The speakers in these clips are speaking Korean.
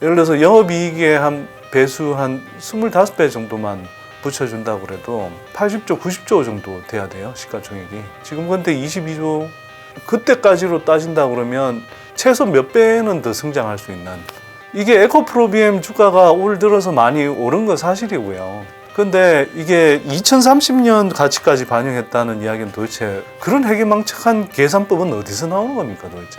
예를 들어서 영업이익의 한 배수 한 25배 정도만 붙여준다고 그래도 80조, 90조 정도 돼야 돼요, 시가총액이. 지금 근데 22조, 그때까지로 따진다 그러면 최소 몇 배는 더 성장할 수 있는, 이게 에코프로비엠 주가가 올 들어서 많이 오른 건 사실이고요. 근데 이게 2030년 가치까지 반영했다는 이야기는 도대체 그런 해괴망측한 계산법은 어디서 나오는 겁니까 도대체?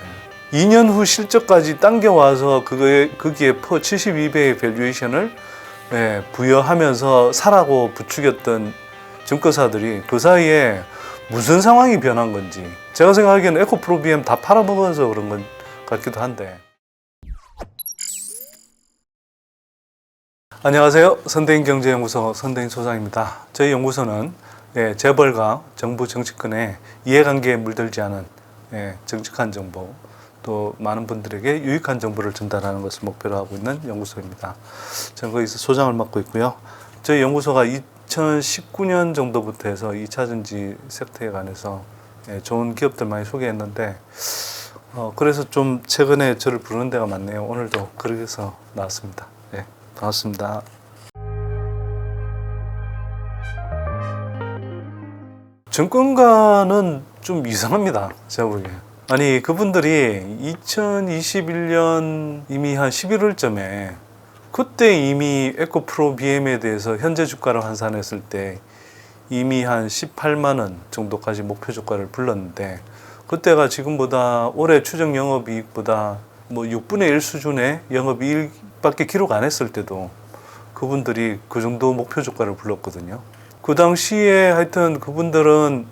2년 후 실적까지 당겨와서 거기에 72배의 밸류에이션을 부여하면서 사라고 부추겼던 증권사들이 그 사이에 무슨 상황이 변한 건지, 제가 생각하기에는 에코프로비엠 다 팔아먹어서 그런 것 같기도 한데. 안녕하세요. 선대인경제연구소 선대인 소장입니다. 저희 연구소는 재벌과 정부 정치권의 이해관계에 물들지 않은 정직한 정보, 또 많은 분들에게 유익한 정보를 전달하는 것을 목표로 하고 있는 연구소입니다. 저는 거기서 소장을 맡고 있고요. 저희 연구소가 2019년 정도부터 해서 2차전지 섹터에 관해서 좋은 기업들 많이 소개했는데, 그래서 좀 최근에 저를 부르는 데가 많네요. 오늘도 그래서 나왔습니다. 반갑습니다. 정권가는 좀 이상합니다, 제가 보기에. 아니, 그분들이 2021년 이미 한 11월쯤에 그때 이미 에코프로비엠에 대해서 현재 주가를 환산했을 때 이미 한 18만 원 정도까지 목표 주가를 불렀는데, 그때가 지금보다 올해 추정 영업이익보다 뭐 6분의 1 수준의 영업이익밖에 기록 안 했을 때도 그분들이 그 정도 목표 주가를 불렀거든요. 그 당시에 하여튼 그분들은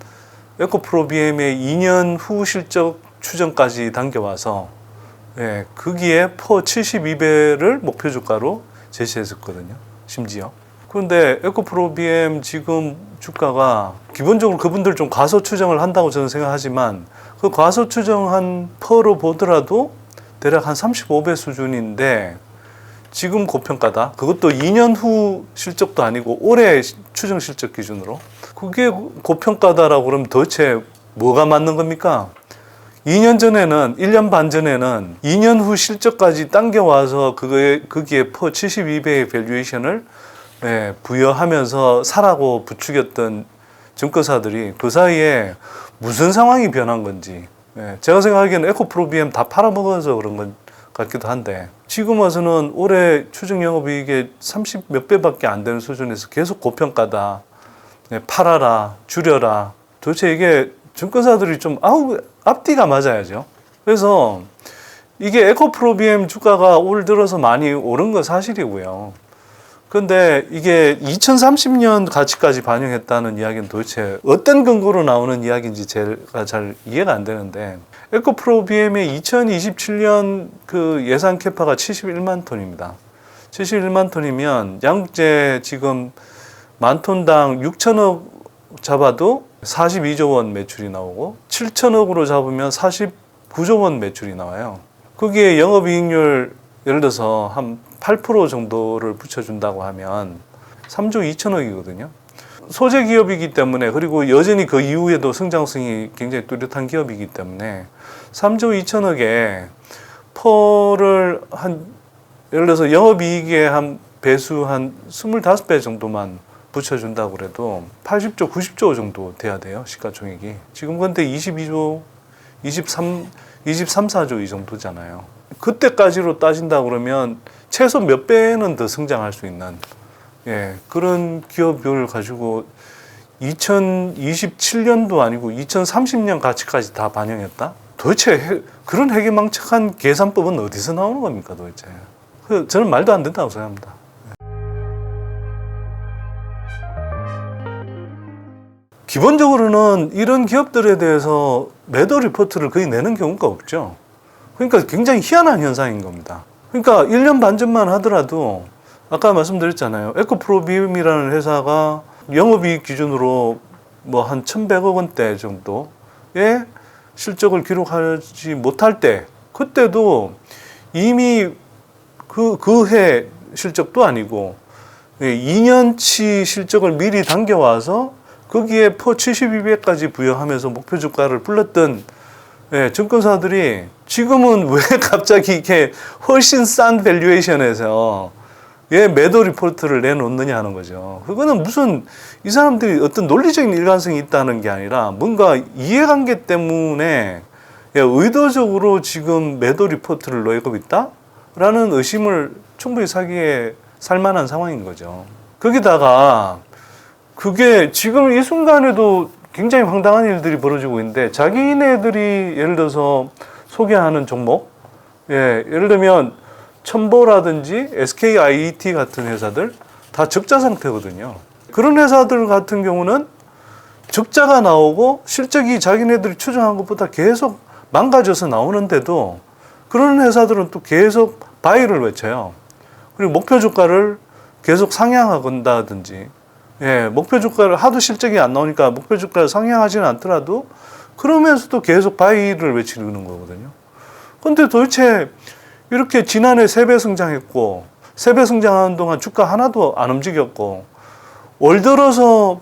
에코프로비엠의 2년 후 실적 추정까지 당겨와서 거기에 72배를 목표 주가로 제시했었거든요, 심지어. 그런데 에코프로비엠 지금 주가가 기본적으로 그분들 좀 과소 추정을 한다고 저는 생각하지만, 그 과소 추정한 퍼로 보더라도 대략 한 35배 수준인데, 지금 고평가다. 그것도 2년 후 실적도 아니고 올해 추정 실적 기준으로. 그게 고평가다라고 그러면 도대체 뭐가 맞는 겁니까? 2년 전에는, 1년 반 전에는 2년 후 실적까지 당겨와서 거기에 72배의 밸류에이션을 부여하면서 사라고 부추겼던 증권사들이 그 사이에 무슨 상황이 변한 건지, 제가 생각하기에는 에코프로비엠 다 팔아먹어서 그런 것 같기도 한데, 지금 와서는 올해 추정 영업이익의 30 몇 배밖에 안 되는 수준에서 계속 고평가다, 팔아라, 줄여라. 도대체 이게 증권사들이 좀 앞뒤가 맞아야죠. 그래서 이게 에코프로비엠 주가가 올 들어서 많이 오른 건 사실이고요. 근데 이게 2030년 가치까지 반영했다는 이야기는 도대체 어떤 근거로 나오는 이야기인지 제가 잘 이해가 안 되는데, 에코프로비엠의 2027년 그 예상 캐파가 71만 톤입니다. 71만 톤이면 양국재 지금 만 톤당 6천억 잡아도 42조 원 매출이 나오고, 7천억으로 잡으면 49조 원 매출이 나와요. 거기에 영업이익률 예를 들어서 한 8% 정도를 붙여준다고 하면 3조 2천억이거든요. 소재 기업이기 때문에, 그리고 여전히 그 이후에도 성장성이 굉장히 뚜렷한 기업이기 때문에 3조 2천억에 퍼를 한, 예를 들어서 영업이익의 한 배수 한 25배 정도만 붙여준다고 그래도 80조, 90조 정도 돼야 돼요, 시가총액이. 지금 근데 22조, 23, 4조 이 정도잖아요. 그때까지로 따진다 그러면 최소 몇 배는 더 성장할 수 있는 그런 기업을 가지고 2027년도 아니고 2030년 가치까지 다 반영했다? 도대체 그런 해괴망측한 계산법은 어디서 나오는 겁니까 도대체? 저는 말도 안 된다고 생각합니다. 기본적으로는 이런 기업들에 대해서 매도 리포트를 거의 내는 경우가 없죠. 그러니까 굉장히 희한한 현상인 겁니다. 그러니까 1년 반 전만 하더라도 아까 말씀드렸잖아요. 에코프로비엠이라는 회사가 영업이익 기준으로 뭐 한 1,100억 원대 정도의 실적을 기록하지 못할 때, 그때도 이미 그 해 실적도 아니고 2년치 실적을 미리 당겨와서 거기에 72배까지 부여하면서 목표 주가를 불렀던 예, 증권사들이 지금은 왜 갑자기 이렇게 훨씬 싼 밸류에이션에서 왜 매도 리포트를 내놓느냐 하는 거죠. 그거는 무슨 이 사람들이 어떤 논리적인 일관성이 있다는 게 아니라 뭔가 이해관계 때문에 의도적으로 지금 매도 리포트를 내고 있다라는 의심을 충분히 사기에 살만한 상황인 거죠. 거기다가 그게 지금 이 순간에도 굉장히 황당한 일들이 벌어지고 있는데 자기네들이 예를 들어서 소개하는 종목, 예를 들면 첨보라든지 SKIET 같은 회사들 다 적자 상태거든요. 그런 회사들 같은 경우는 적자가 나오고 실적이 자기네들이 추정한 것보다 계속 망가져서 나오는데도 그런 회사들은 또 계속 바이를 외쳐요. 그리고 목표 주가를 계속 상향한다든지, 목표 주가를 하도 실적이 안 나오니까 목표 주가를 상향하지는 않더라도 그러면서도 계속 바이를 외치는 거거든요. 근데 도대체 이렇게 지난해 3배 성장했고 3배 성장하는 동안 주가 하나도 안 움직였고 올 들어서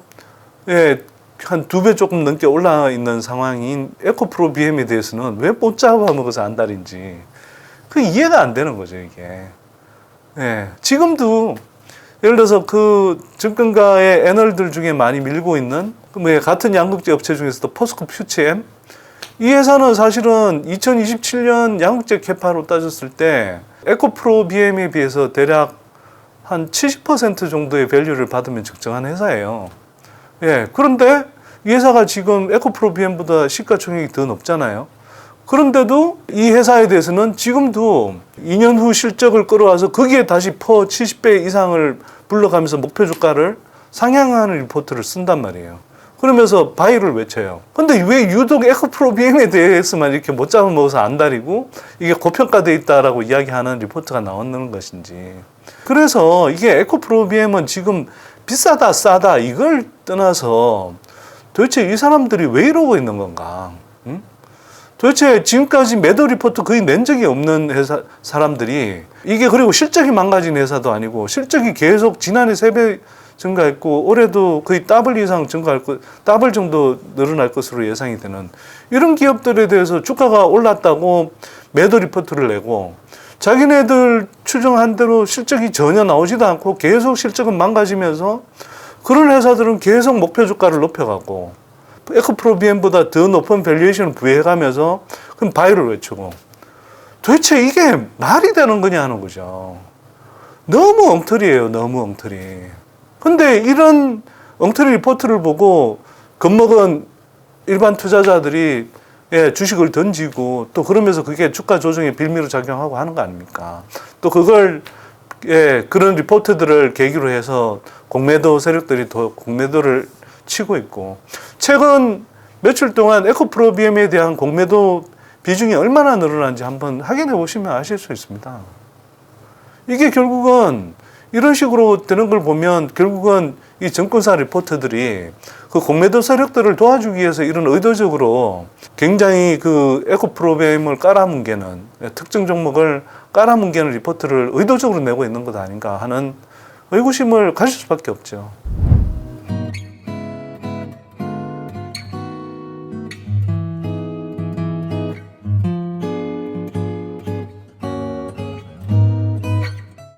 한 2배 조금 넘게 올라 있는 상황인 에코프로 BM에 대해서는 왜 못 잡아먹어서 안달인지 그 이해가 안 되는 거죠, 이게. 지금도 예를 들어서 그 증권가의 애널들 중에 많이 밀고 있는 같은 양극재 업체 중에서도 포스코 퓨처엠 이 회사는 사실은 2027년 양극재 캐파로 따졌을 때 에코프로 BM에 비해서 대략 한 70% 정도의 밸류를 받으면 적정한 회사예요. 그런데 이 회사가 지금 에코프로 BM보다 시가총액이 더 높잖아요. 그런데도 이 회사에 대해서는 지금도 2년 후 실적을 끌어와서 거기에 다시 70배 이상을 불러가면서 목표 주가를 상향하는 리포트를 쓴단 말이에요. 그러면서 바이를 외쳐요. 근데 왜 유독 에코프로 BM에 대해서만 이렇게 못 잡아먹어서 안달이고 이게 고평가되어 있다라고 이야기하는 리포트가 나오는 것인지. 그래서 이게 에코프로 BM은 지금 비싸다 싸다 이걸 떠나서 도대체 이 사람들이 왜 이러고 있는 건가? 도대체 지금까지 매도 리포트 거의 낸 적이 없는 회사 사람들이 이게 그리고 실적이 망가진 회사도 아니고 실적이 계속 지난해 3배 증가했고 올해도 거의 더블 이상 증가할 것, 더블 정도 늘어날 것으로 예상이 되는 이런 기업들에 대해서 주가가 올랐다고 매도 리포트를 내고 자기네들 추정한 대로 실적이 전혀 나오지도 않고 계속 실적은 망가지면서 그런 회사들은 계속 목표 주가를 높여가고 에코프로 BM보다 더 높은 밸류에이션을 부여해가면서 그럼 바이를 외치고 도대체 이게 말이 되는 거냐 하는 거죠. 너무 엉터리예요. 너무 엉터리. 근데 이런 엉터리 리포트를 보고 겁먹은 일반 투자자들이 주식을 던지고 또 그러면서 그게 주가 조정에 빌미로 작용하고 하는 거 아닙니까? 또 그걸 그런 리포트들을 계기로 해서 공매도 세력들이 더 공매도를 치고 있고 최근 며칠 동안 에코프로 BM에 대한 공매도 비중이 얼마나 늘어난지 한번 확인해 보시면 아실 수 있습니다. 이게 결국은 이런 식으로 되는 걸 보면 결국은 이 증권사 리포트들이 그 공매도 세력들을 도와주기 위해서 이런 의도적으로 굉장히 그 에코프로 BM을 깔아뭉개는 특정 종목을 깔아뭉개는 리포트를 의도적으로 내고 있는 것 아닌가 하는 의구심을 가질 수밖에 없죠.